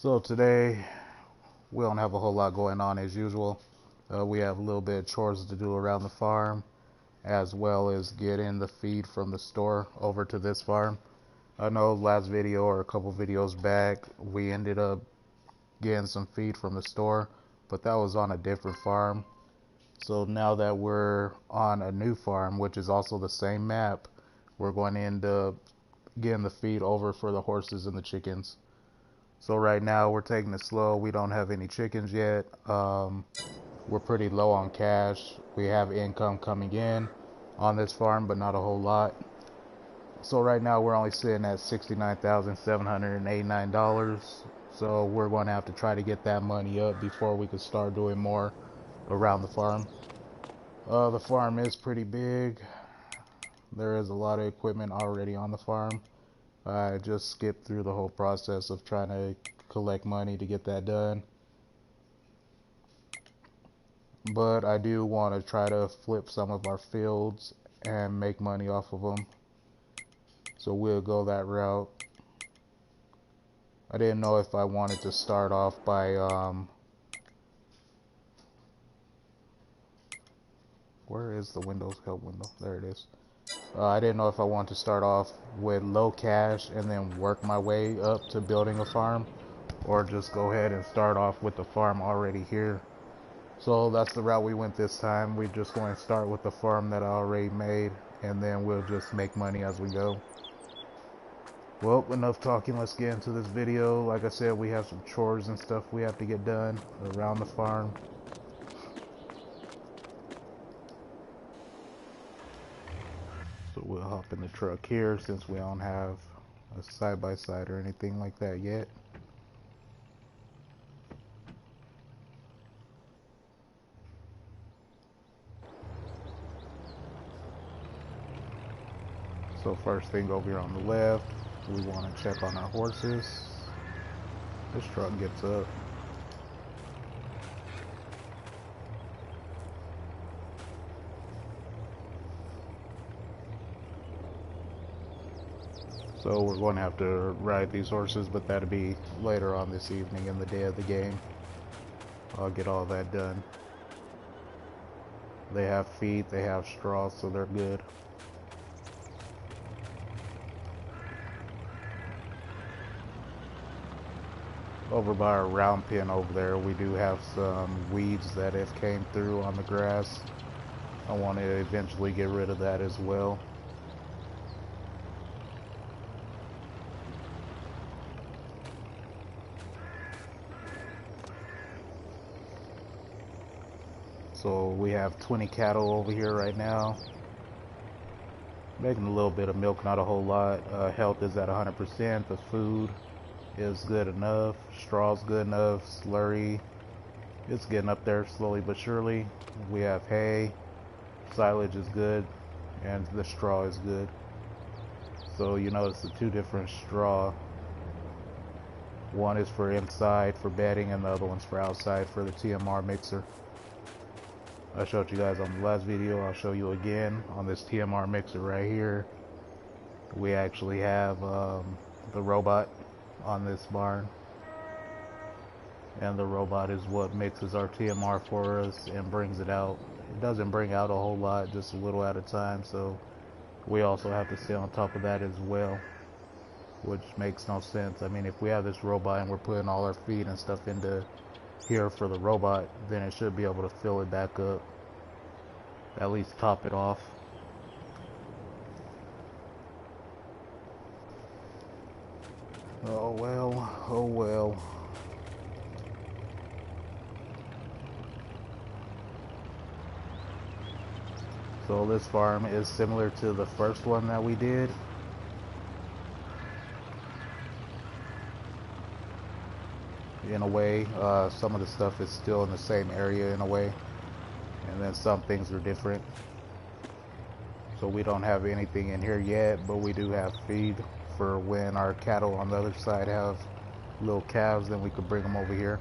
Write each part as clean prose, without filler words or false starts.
So today we don't have a whole lot going on as usual. We have a little bit of chores to do around the farm, as well as getting the feed from the store over to this farm. I know last video or a couple videos back we ended up getting some feed from the store, but that was on a different farm. So now that we're on a new farm, which is also the same map, we're going to end up getting the feed over for the horses and the chickens. So right now we're taking it slow. We don't have any chickens yet. We're pretty low on cash. We have income coming in on this farm, but not a whole lot. So right now we're only sitting at $69,789. So we're going to have to try to get that money up before we can start doing more around the farm. The farm is pretty big. There is a lot of equipment already on the farm. I just skipped through the whole process of trying to collect money to get that done. But I do want to try to flip some of our fields and make money off of them. So we'll go that route. I didn't know if I wanted to start off by where is the Windows help window? There it is. I didn't know if I wanted to start off with low cash and then work my way up to building a farm, or just go ahead and start off with the farm already here. So that's the route we went this time. We're just going to start with the farm that I already made, and then we'll just make money as we go. Well, enough talking, let's get into this video. Like I said, we have some chores and stuff we have to get done around the farm. So we'll hop in the truck here since we don't have a side-by-side or anything like that yet. So first thing over here on the left, we want to check on our horses. This truck gets up. So we're going to have to ride these horses, but that'll be later on this evening in the day of the game. I'll get all that done. They have feed, they have straw, so they're good. Over by our round pen over there, we do have some weeds that have came through on the grass. I want to eventually get rid of that as well. So we have 20 cattle over here right now. Making a little bit of milk, not a whole lot. Health is at 100%. The food is good enough. Straw's good enough. Slurry, it's getting up there slowly but surely. We have hay. Silage is good. And the straw is good. So you notice the two different straw. One is for inside for bedding, and the other one's for outside for the TMR mixer. I showed you guys on the last video. I'll show you again on this TMR mixer right here. We actually have the robot on this barn, and the robot is what mixes our TMR for us and brings it out. It doesn't bring out a whole lot, just a little at a time, so we also have to stay on top of that as well, which makes no sense. I mean, if we have this robot and we're putting all our feed and stuff into here for the robot, then it should be able to fill it back up, at least top it off. Oh well, oh well. So this farm is similar to the first one that we did. In a way, some of the stuff is still in the same area in a way, and then some things are different. So we don't have anything in here yet, but we do have feed for when our cattle on the other side have little calves, then we could bring them over here.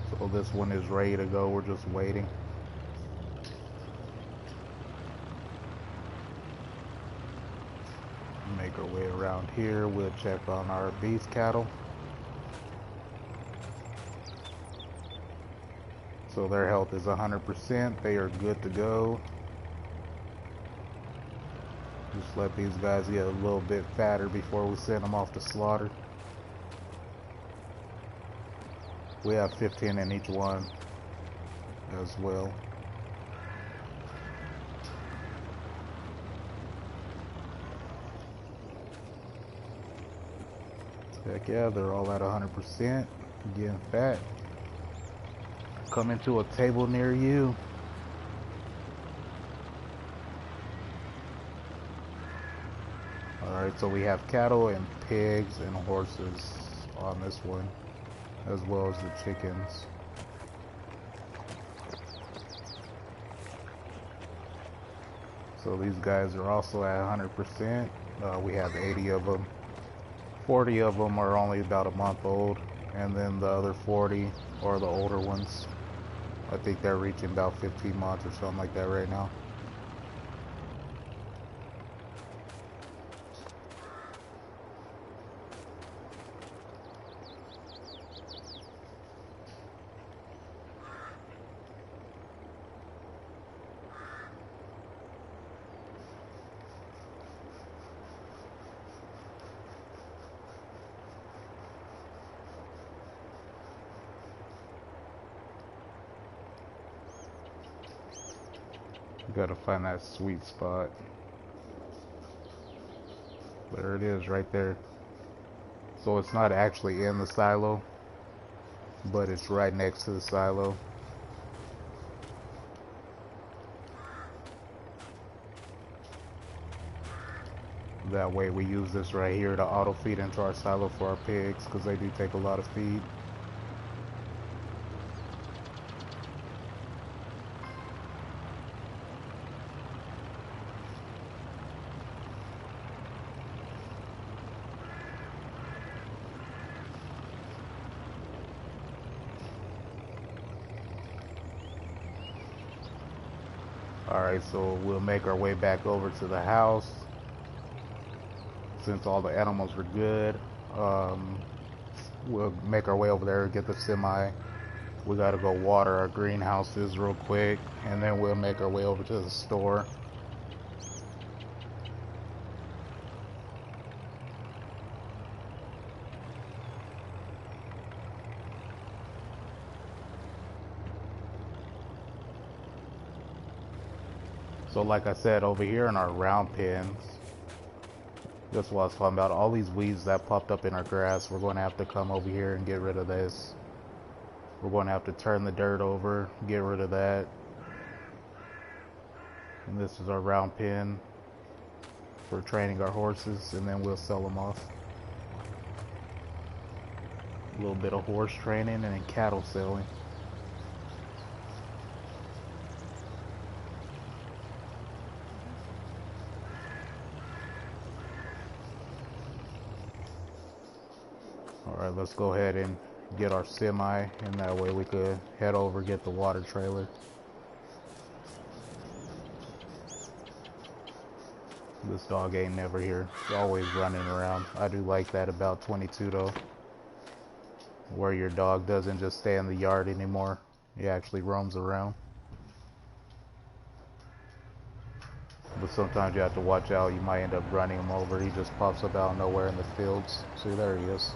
So this one is ready to go, we're just waiting. Make our way around here, we'll check on our beef cattle. So their health is 100%. They are good to go. Just let these guys get a little bit fatter before we send them off to slaughter. We have 15 in each one as well. Heck yeah, they're all at 100%, getting fat. Coming to a table near you. Alright, so we have cattle and pigs and horses on this one, as well as the chickens. So these guys are also at 100%. We have 80 of them. 40 of them are only about a month old, and then the other 40 are the older ones. I think they're reaching about 15 months or something like that right now. Gotta find that sweet spot. There it is right there. So it's not actually in the silo, but it's right next to the silo. That way we use this right here to auto feed into our silo for our pigs, because they do take a lot of feed. Alright, so we'll make our way back over to the house. Since all the animals are good, we'll make our way over there and get the semi. We gotta go water our greenhouses real quick, and then we'll make our way over to the store. So like I said, over here in our round pens, that's what I was talking about. All these weeds that popped up in our grass, we're going to have to come over here and get rid of this. We're going to have to turn the dirt over, get rid of that. And this is our round pen for training our horses, and then we'll sell them off. A little bit of horse training and then cattle selling. Alright, let's go ahead and get our semi, and that way we could head over, get the water trailer. This dog ain't never here. He's always running around. I do like that about 22 though, where your dog doesn't just stay in the yard anymore. He actually roams around. But sometimes you have to watch out. You might end up running him over. He just pops up out of nowhere in the fields. See, there he is.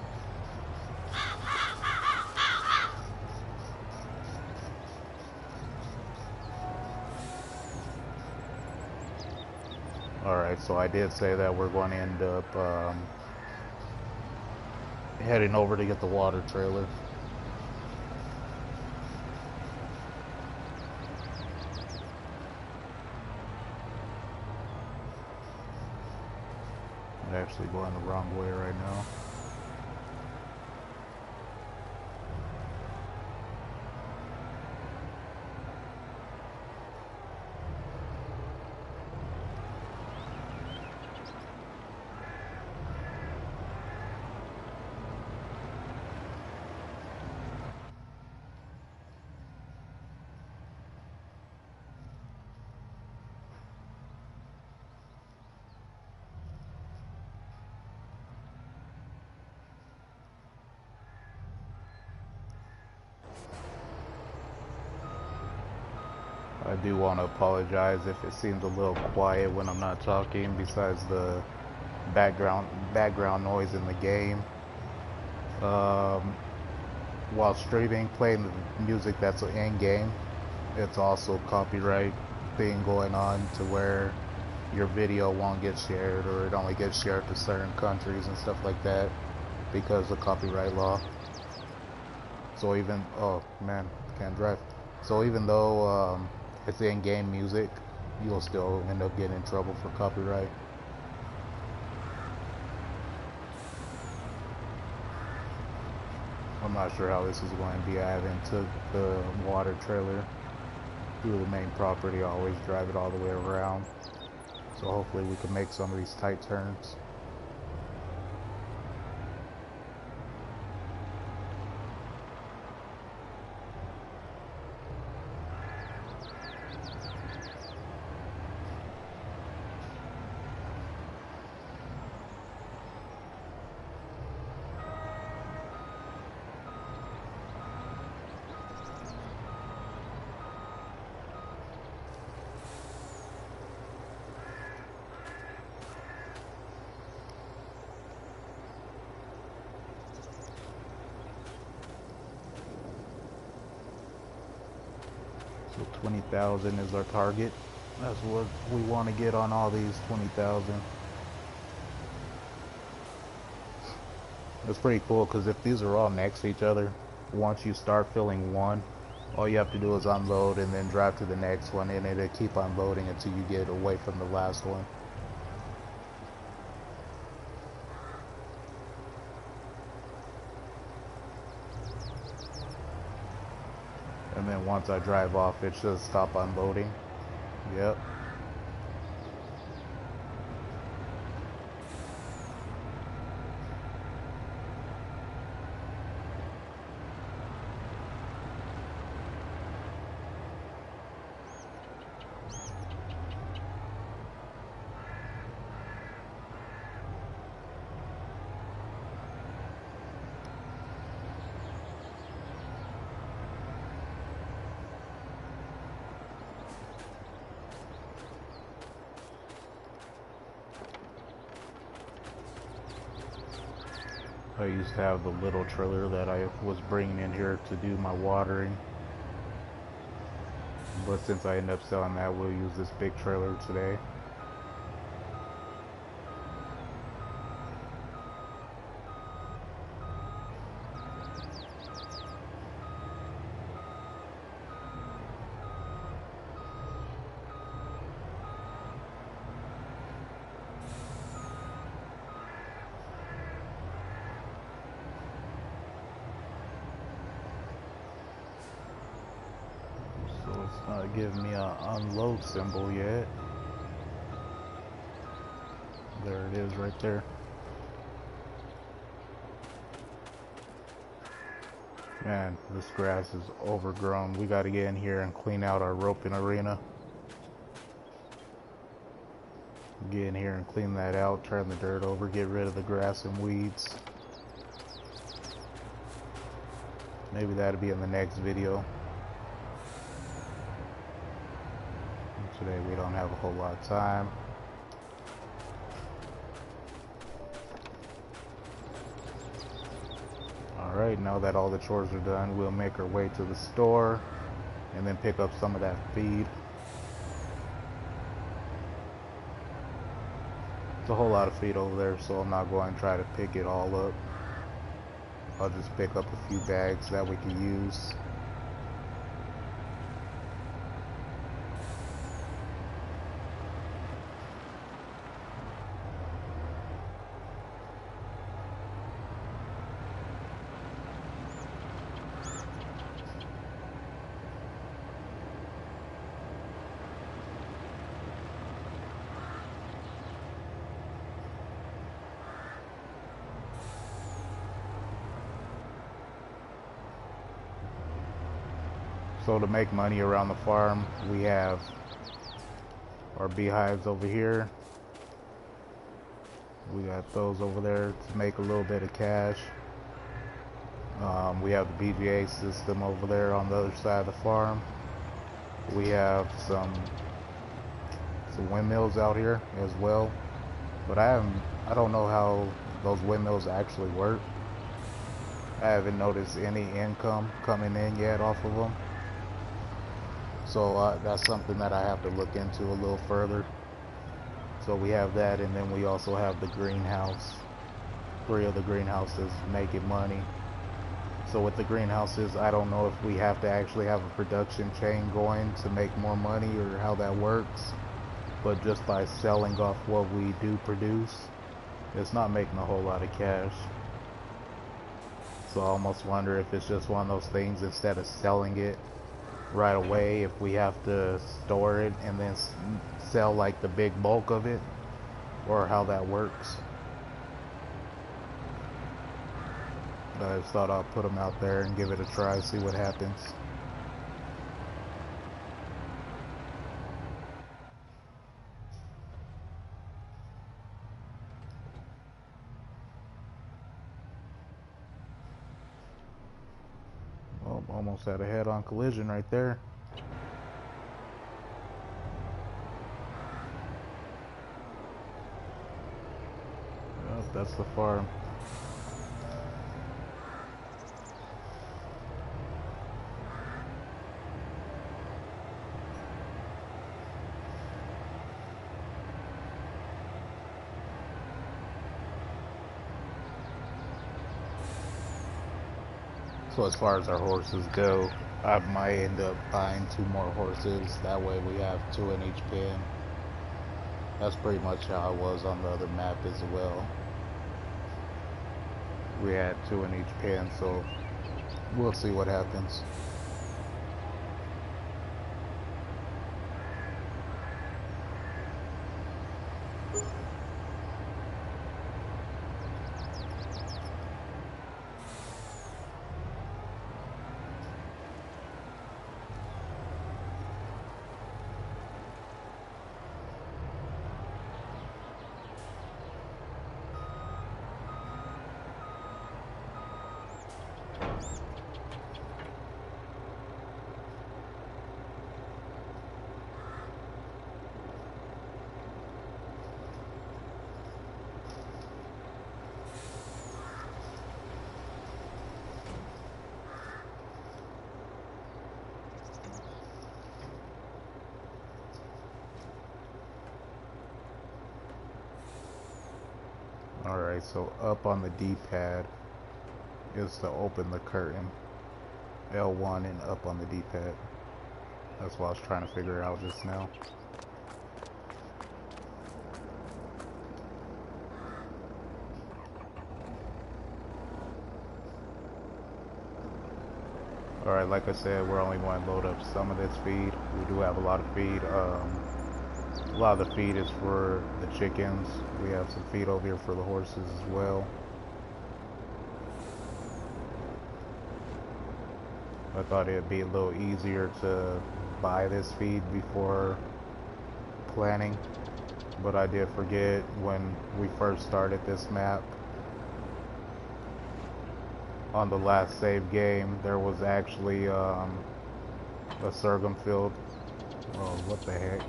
Alright, so I did say that we're going to end up heading over to get the water trailer. I'm actually going the wrong way right now. do want to apologize if it seems a little quiet when I'm not talking, besides the background noise in the game. While streaming, playing the music that's in game, it's also copyright thing going on to where your video won't get shared, or it only gets shared to certain countries and stuff like that because of copyright law. So even, oh man, can't drive. So even though it's in-game music, you'll still end up getting in trouble for copyright. I'm not sure how this is going to be. I haven't took the water trailer through the main property. I always drive it all the way around. So hopefully we can make some of these tight turns. So 20,000 is our target. That's what we want to get on all these 20,000. It's pretty cool because if these are all next to each other, once you start filling one, all you have to do is unload and then drive to the next one, and it'll keep unloading until you get away from the last one. And then once I drive off, it should stop unloading. Yep. I used to have the little trailer that I was bringing in here to do my watering, but since I ended up selling that, we'll use this big trailer today. It's not giving me an unload symbol yet. There it is right there. Man, this grass is overgrown. We gotta get in here and clean out our roping arena. Get in here and clean that out, turn the dirt over, get rid of the grass and weeds. Maybe that'll be in the next video. Today we don't have a whole lot of time. Alright, now that all the chores are done, we'll make our way to the store and then pick up some of that feed. It's a whole lot of feed over there, so I'm not going to try to pick it all up. I'll just pick up a few bags that we can use. So to make money around the farm, we have our beehives over here. We got those over there to make a little bit of cash. We have the BGA system over there on the other side of the farm. We have some windmills out here as well, but I don't know how those windmills actually work. I haven't noticed any income coming in yet off of them, so that's something that I have to look into a little further. So we have that, and then we also have the greenhouse. 3 of the greenhouses making money. So with the greenhouses, I don't know if we have to actually have a production chain going to make more money or how that works, but just by selling off what we do produce, it's not making a whole lot of cash. So I almost wonder if it's just one of those things, instead of selling it right away, if we have to store it and then sell like the big bulk of it, or how that works. But I just thought I'll put them out there and give it a try, see what happens. Oh, almost had a head-on collision right there. Yep, that's the farm. So as far as our horses go, I might end up buying 2 more horses. That way we have 2 in each pen. That's pretty much how it was on the other map as well. We had 2 in each pen, so we'll see what happens. Alright, so up on the D-pad is to open the curtain. L1 and up on the D-pad. That's what I was trying to figure out just now. Alright, like I said, we're only going to load up some of this feed. We do have a lot of feed. A lot of the feed is for the chickens. We have some feed over here for the horses as well. I thought it'd be a little easier to buy this feed before planning, but I did forget when we first started this map. On the last save game, there was actually a sorghum field. Oh, what the heck?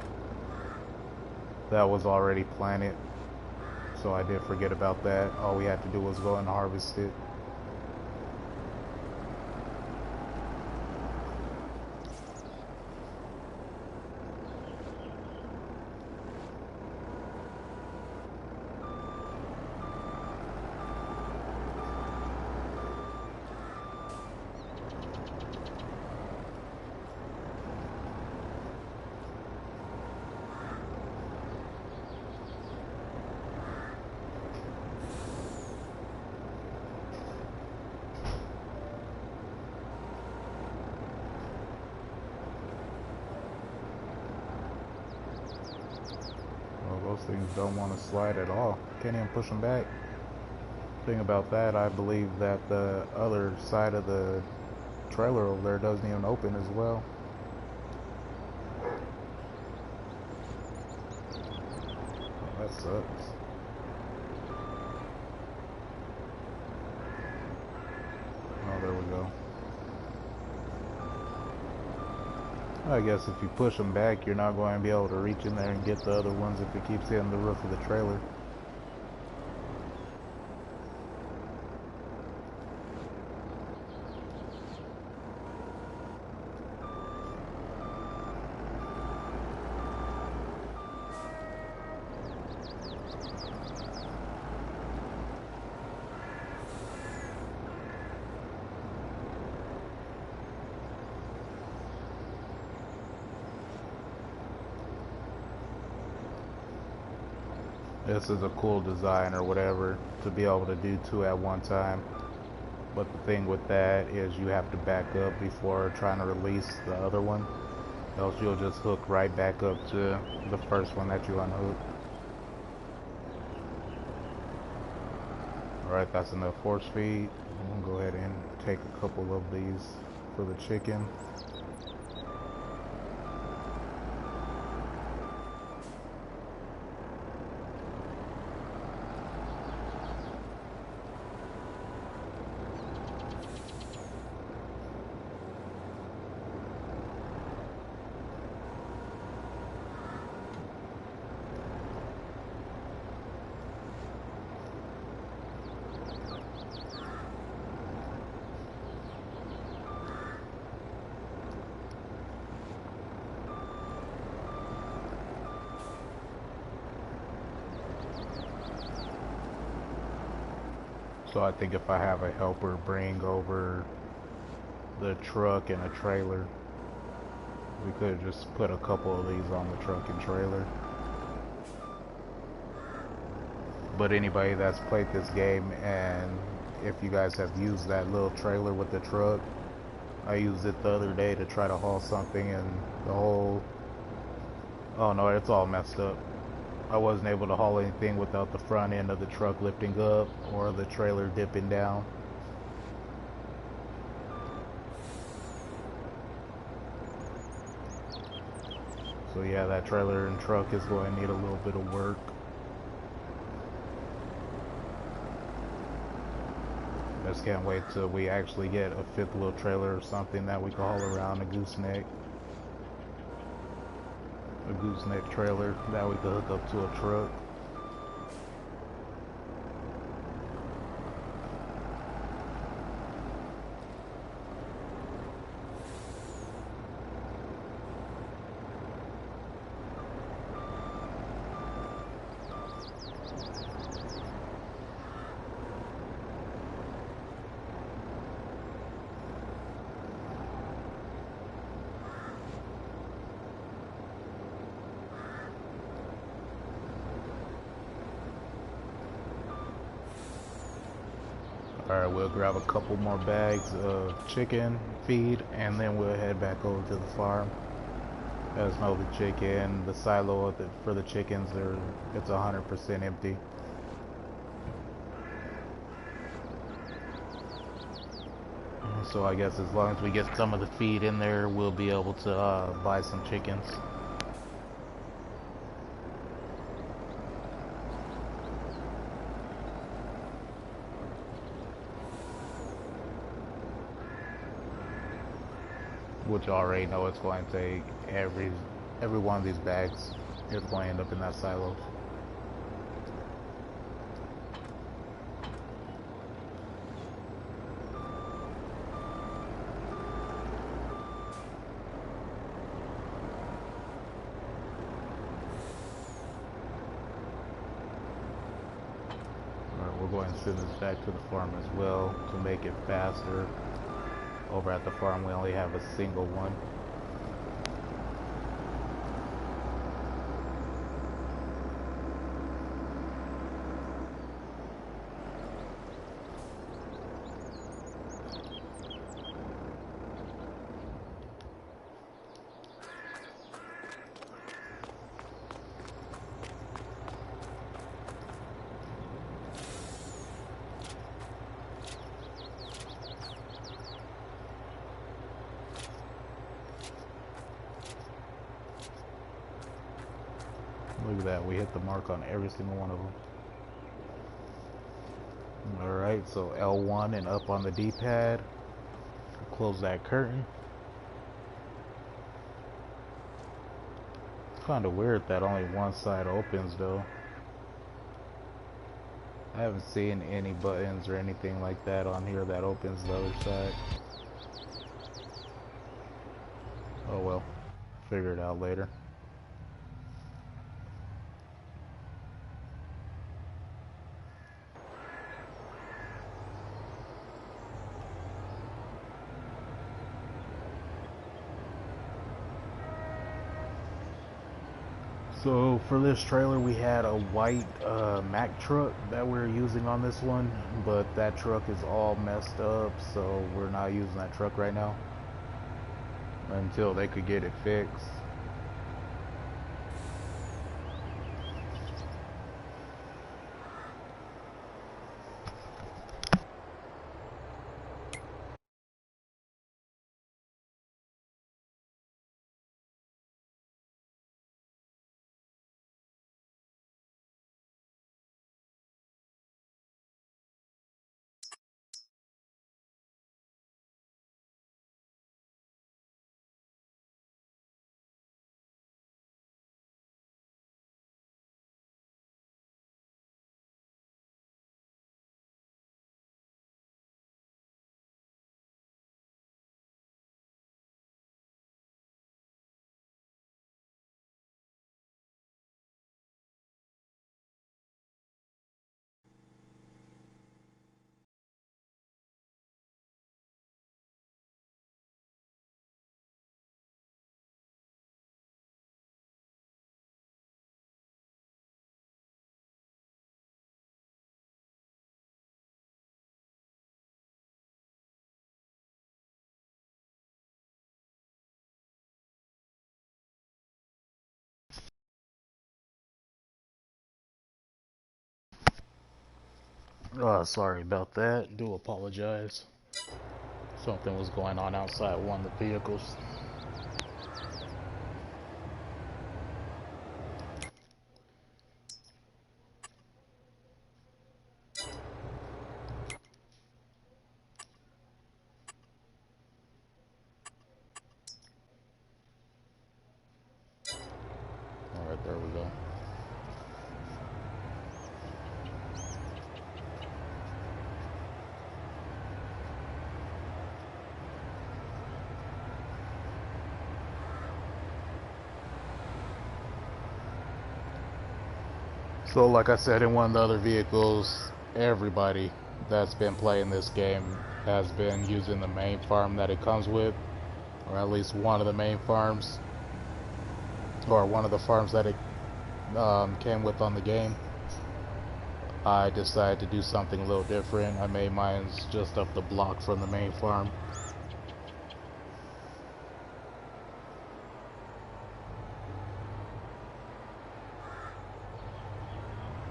That was already planted, so I did forget about that. All we had to do was go and harvest it. Those things don't want to slide at all. Can't even push them back. Thing about that, I believe that the other side of the trailer over there doesn't even open as well. Oh, that sucks. Oh, there we go. I guess if you push them back, you're not going to be able to reach in there and get the other ones if it keeps hitting the roof of the trailer. This is a cool design or whatever to be able to do two at one time. But the thing with that is you have to back up before trying to release the other one. Else you'll just hook right back up to the first one that you unhooked. Alright, that's enough force feed. I'm gonna go ahead and take a couple of these for the chicken. So I think if I have a helper bring over the truck and a trailer, we could just put a couple of these on the truck and trailer. But anybody that's played this game, and if you guys have used that little trailer with the truck, I used it the other day to try to haul something, and the whole, oh no, it's all messed up. I wasn't able to haul anything without the front end of the truck lifting up or the trailer dipping down. So yeah, that trailer and truck is going to need a little bit of work. Just can't wait till we actually get a fifth wheel trailer or something that we can haul around a gooseneck. A gooseneck trailer that we could hook up to a truck. Alright, we'll grab a couple more bags of chicken feed and then we'll head back over to the farm. As you know, the chicken, the silo for the chickens, it's 100% empty. So I guess as long as we get some of the feed in there, we'll be able to buy some chickens. Which you already know it's going to take every one of these bags is going to end up in that silo. Alright, we're going to send this back to the farm as well to make it faster. Over at the farm we only have a single one. Look at that, we hit the mark on every single one of them. Alright, so L1 and up on the D-pad. Close that curtain. Kind of weird that only one side opens though. I haven't seen any buttons or anything like that on here that opens the other side. Oh well, figure it out later. So for this trailer we had a white Mack truck that we're using on this one, but that truck is all messed up, so we're not using that truck right now until they could get it fixed. Sorry about that. Do apologize. Something was going on outside one of the vehicles. Alright, there we go. So like I said, in one of the other vehicles, everybody that's been playing this game has been using the main farm that it comes with, or at least one of the main farms, or one of the farms that it came with on the game. I decided to do something a little different. I made mine just up the block from the main farm.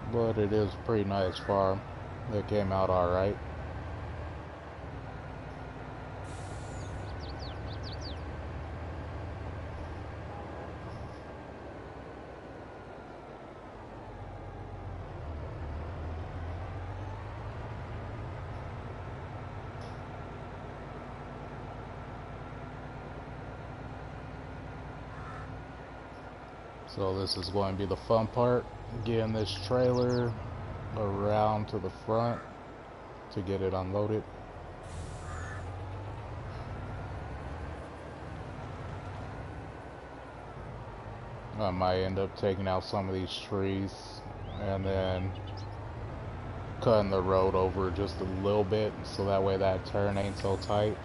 But it is a pretty nice farm. It came out alright. So this is going to be the fun part, getting this trailer around to the front to get it unloaded. I might end up taking out some of these trees and then cutting the road over just a little bit so that way that turn ain't so tight.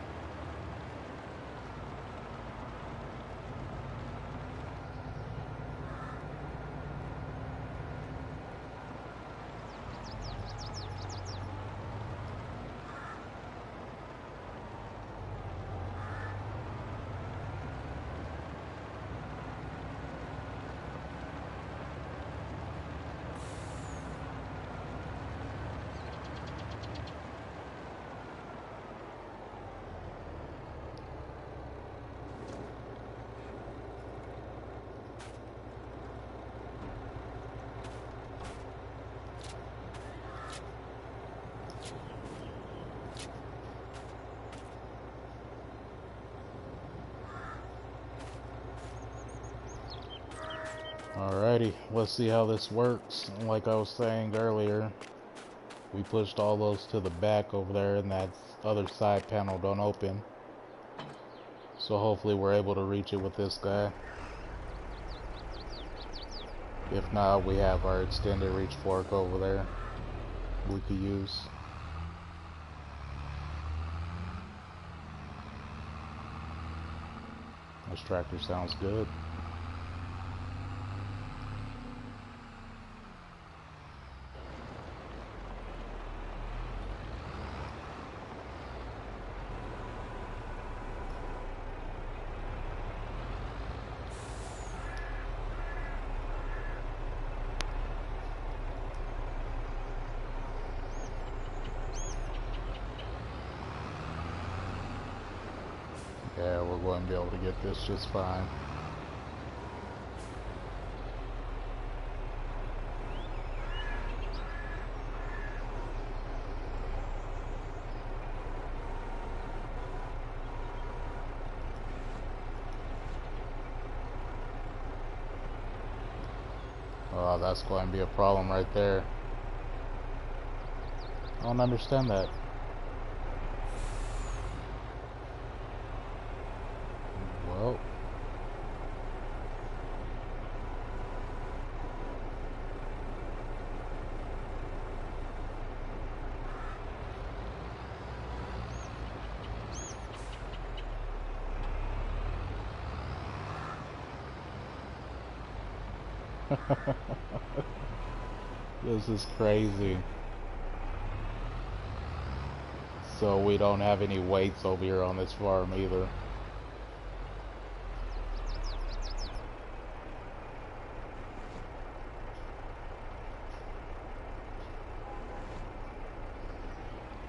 Alrighty, let's see how this works. Like I was saying earlier, we pushed all those to the back over there and that other side panel don't open. So hopefully we're able to reach it with this guy. If not, we have our extended reach fork over there we could use. This tractor sounds good. Yeah, we're going to be able to get this just fine. Oh, that's going to be a problem right there. I don't understand that. Well. This is crazy. So we don't have any weights over here on this farm either.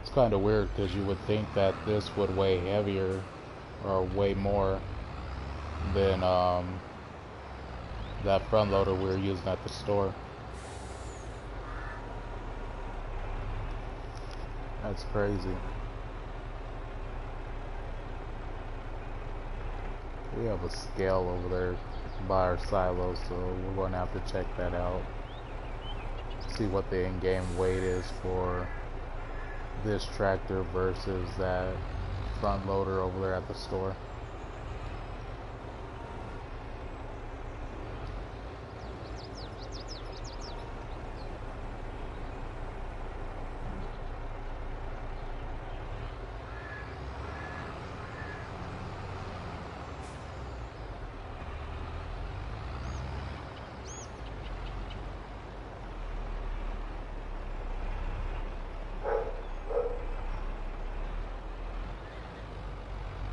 It's kind of weird because you would think that this would weigh heavier or weigh more than that front loader we were using at the store. That's crazy. We have a scale over there by our silos, so we're going to have to check that out. See what the in-game weight is for this tractor versus that front loader over there at the store.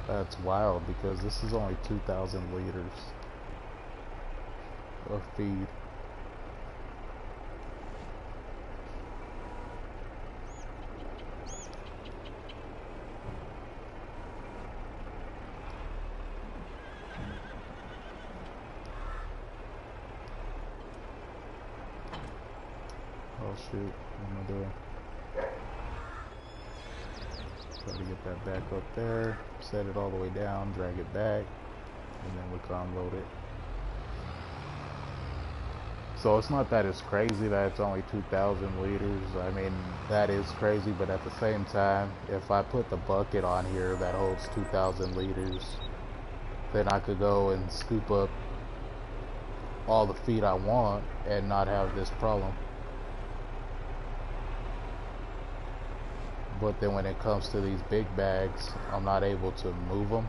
That's wild because this is only 2,000 liters of feed. Oh shoot, what am I doing? Try to get that back up there, set it all the way down, drag it back, and then we can unload it. So it's not that it's crazy that it's only 2,000 liters. I mean, that is crazy, but at the same time, if I put the bucket on here that holds 2,000 liters, then I could go and scoop up all the feed I want and not have this problem. But then when it comes to these big bags, I'm not able to move them.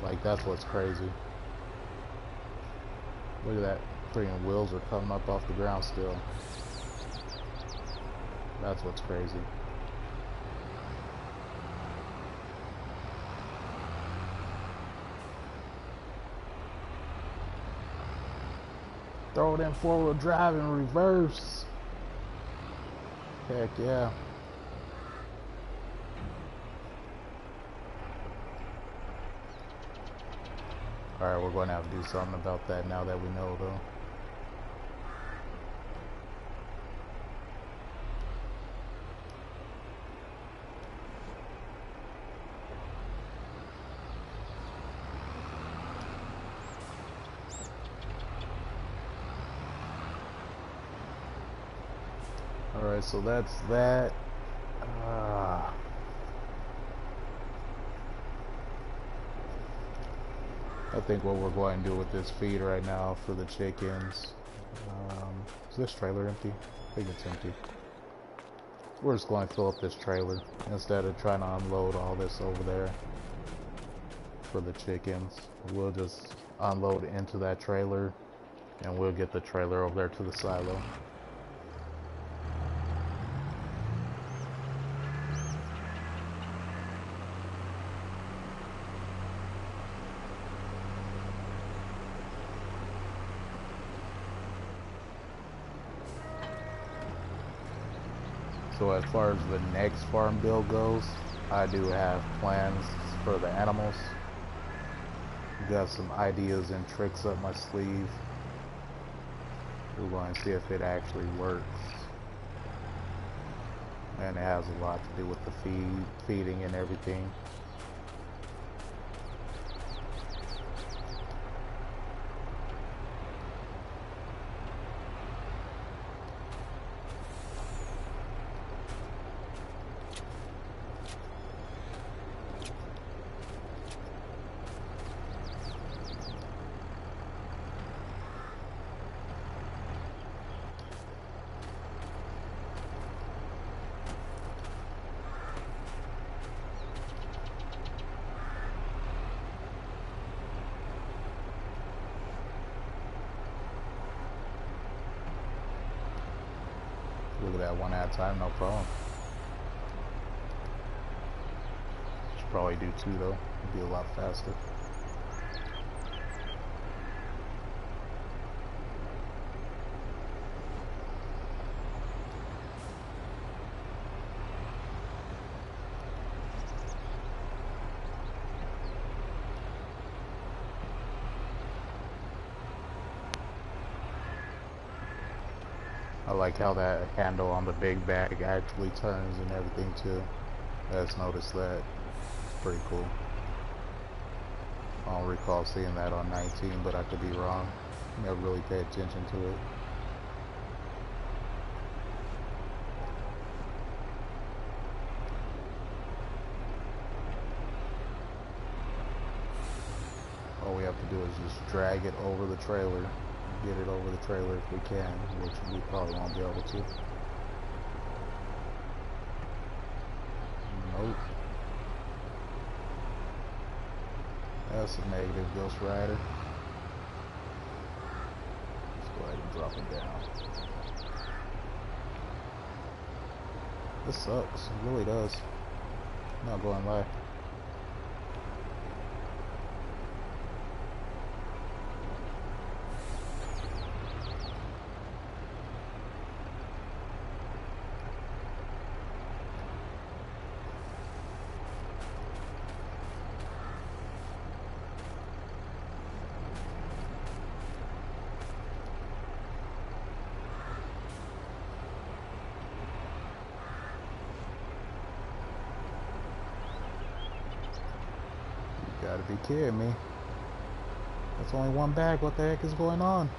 Like, that's what's crazy. Look at that. Freaking wheels are coming up off the ground still. That's what's crazy. Throw it in four-wheel drive and reverse. Heck yeah. Alright, we're going to have to do something about that now that we know, though. Alright, so that's that. I think what we're going to do with this feed right now for the chickens. Is this trailer empty? I think it's empty. We're just going to fill up this trailer instead of trying to unload all this over there for the chickens. We'll just unload into that trailer and we'll get the trailer over there to the silo. So as far as the next farm build goes, I do have plans for the animals. Got some ideas and tricks up my sleeve. We're going to see if it actually works. And it has a lot to do with the feeding and everything. Look at that, one at a time, no problem. Should probably do two though, it'd be a lot faster. I like how that handle on the big bag actually turns and everything too. I just noticed that. It's pretty cool. I don't recall seeing that on 19, but I could be wrong. Never really paid attention to it. All we have to do is just drag it over the trailer. Get it over the trailer if we can, which we probably won't be able to. Nope. That's a negative, Ghost Rider. Let's go ahead and drop it down. This sucks, it really does. I'm not going to lie. Gotta be kidding me. That's only one bag. What the heck is going on?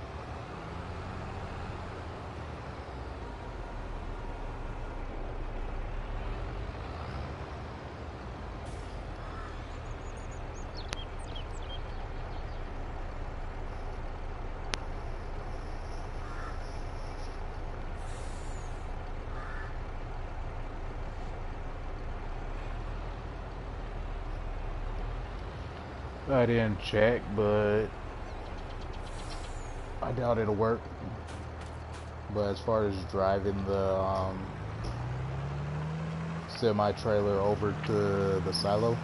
I didn't check, but I doubt it'll work. But as far as driving the semi-trailer over to the silo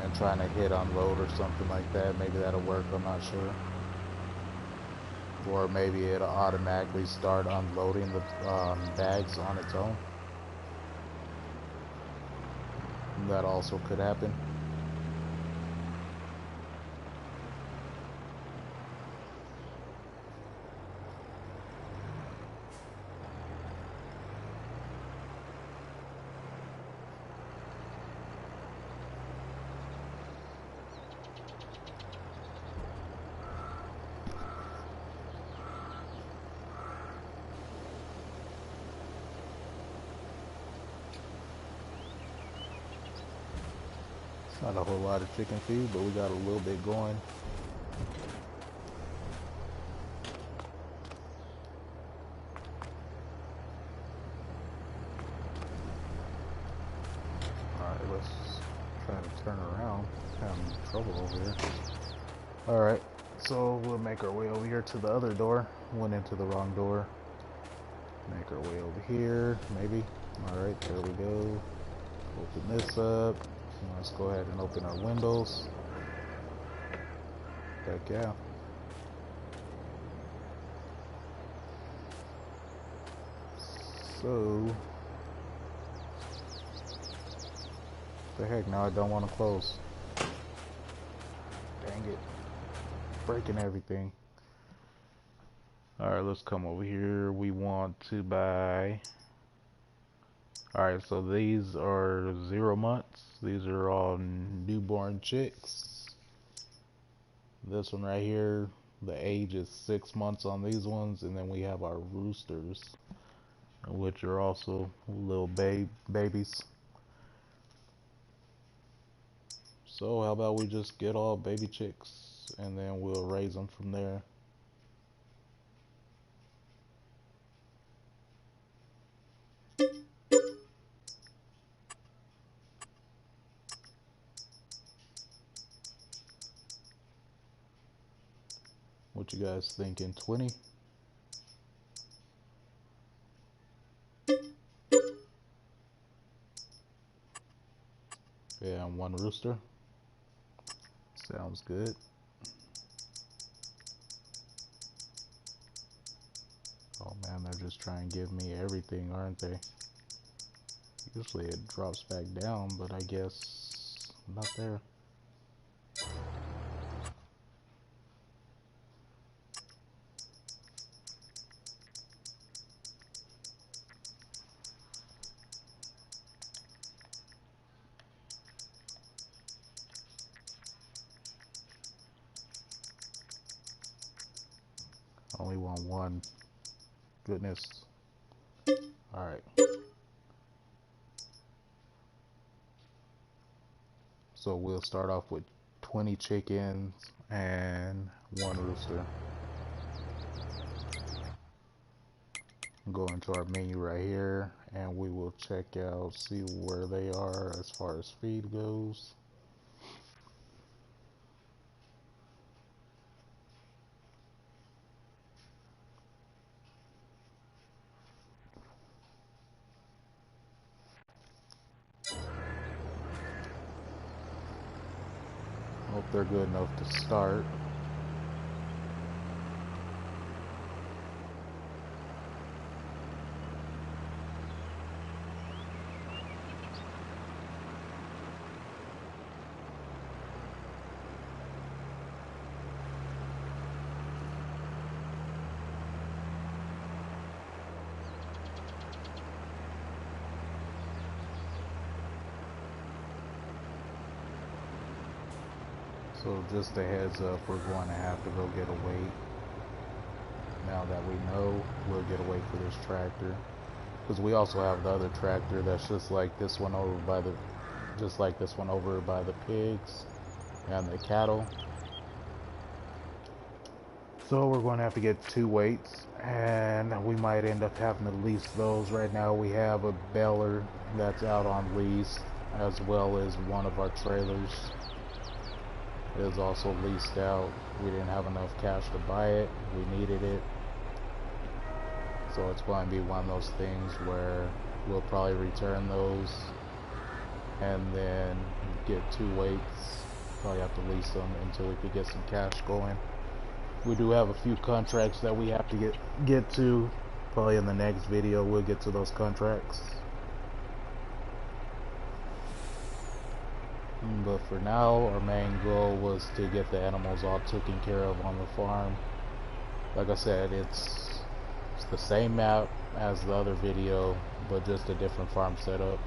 and trying to hit unload or something like that, maybe that'll work, I'm not sure. Or maybe it'll automatically start unloading the bags on its own. That also could happen. Not a whole lot of chicken feed, but we got a little bit going. Alright, let's try to turn around. Having trouble over here. Alright, so we'll make our way over here to the other door. Went into the wrong door. Make our way over here, maybe. Alright, there we go. Open this up. Let's go ahead and open our windows. Heck yeah. So, the heck, now I don't want to close. Dang it. Breaking everything. Alright, let's come over here. We want to buy... Alright, so these are 0 months. These are all newborn chicks. This one right here, the age is 6 months on these ones. And then we have our roosters, which are also little babies. So how about we just get all baby chicks and then we'll raise them from there. What you guys thinking? 20? Yeah, and 1 rooster. Sounds good. Oh man, they're just trying to give me everything, aren't they? Usually it drops back down, but I guess not there. Only want 1. Goodness. Alright. So we'll start off with 20 chickens and 1 rooster. Go into our menu right here and we will check out, see where they are as far as feed goes. Hope they're good enough to start. So just a heads up, we're going to have to go get a weight. Now that we know, we'll get a weight for this tractor. Because we also have the other tractor that's just like this one over by the pigs and the cattle. So we're going to have to get 2 weights, and we might end up having to lease those. Right now we have a baler that's out on lease, as well as one of our trailers is also leased out. We didn't have enough cash to buy it. We needed it. So it's going to be one of those things where we'll probably return those and then get 2 weights. Probably have to lease them until we could get some cash going. We do have a few contracts that we have to get to. Probably in the next video we'll get to those contracts. But for now, our main goal was to get the animals all taken care of on the farm. Like I said, it's the same map as the other video, but just a different farm setup.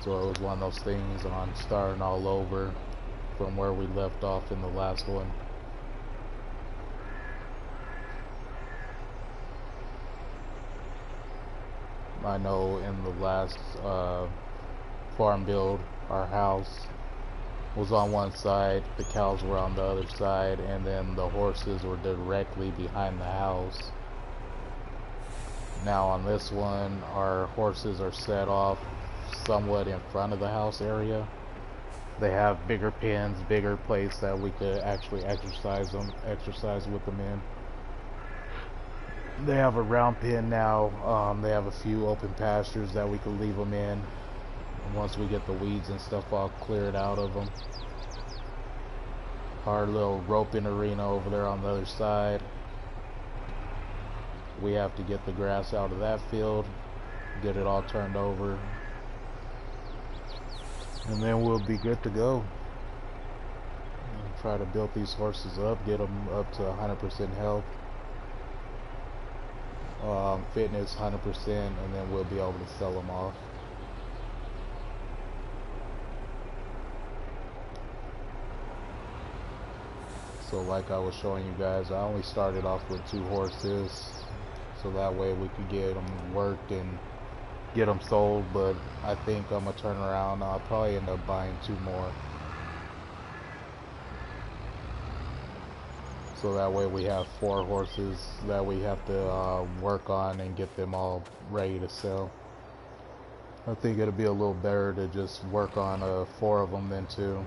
So it was one of those things on starting all over from where we left off in the last one. I know in the last farm build, our house, was on one side, the cows were on the other side, and then the horses were directly behind the house. Now on this one, our horses are set off somewhat in front of the house area. They have bigger pens, bigger place that we could actually exercise with them in. They have a round pen now. They have a few open pastures that we could leave them in once we get the weeds and stuff all cleared out of them. Our little roping arena over there on the other side. We have to get the grass out of that field, get it all turned over, and then we'll be good to go. And try to build these horses up, get them up to 100% health, fitness 100%, and then we'll be able to sell them off. So like I was showing you guys, I only started off with 2 horses, so that way we could get them worked and get them sold. But I think I'm gonna turn around. I'll probably end up buying 2 more, so that way we have 4 horses that we have to work on and get them all ready to sell. I think it'll be a little better to just work on 4 of them than 2.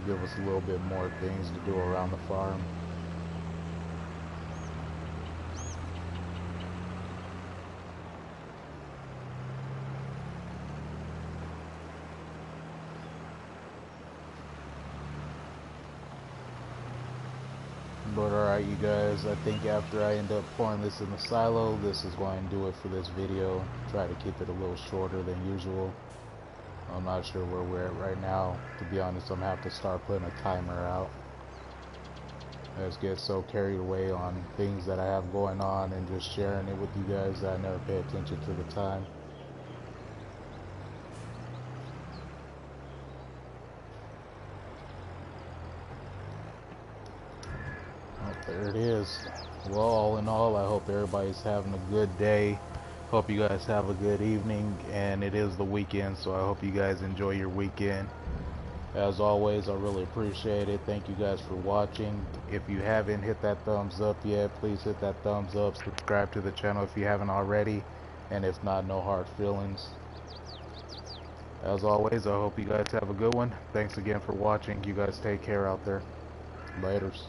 Give us a little bit more things to do around the farm. But alright you guys, I think after I end up pouring this in the silo, this is going to do it for this video. Try to keep it a little shorter than usual. I'm not sure where we're at right now. To be honest, I'm going to have to start putting a timer out. I just get so carried away on things that I have going on and just sharing it with you guys that I never pay attention to the time. Oh, there it is. Well, all in all, I hope everybody's having a good day. Hope you guys have a good evening, and it is the weekend, so I hope you guys enjoy your weekend. As always, I really appreciate it. Thank you guys for watching. If you haven't hit that thumbs up yet, please hit that thumbs up. Subscribe to the channel if you haven't already, and if not, no hard feelings. As always, I hope you guys have a good one. Thanks again for watching. You guys take care out there. Laters.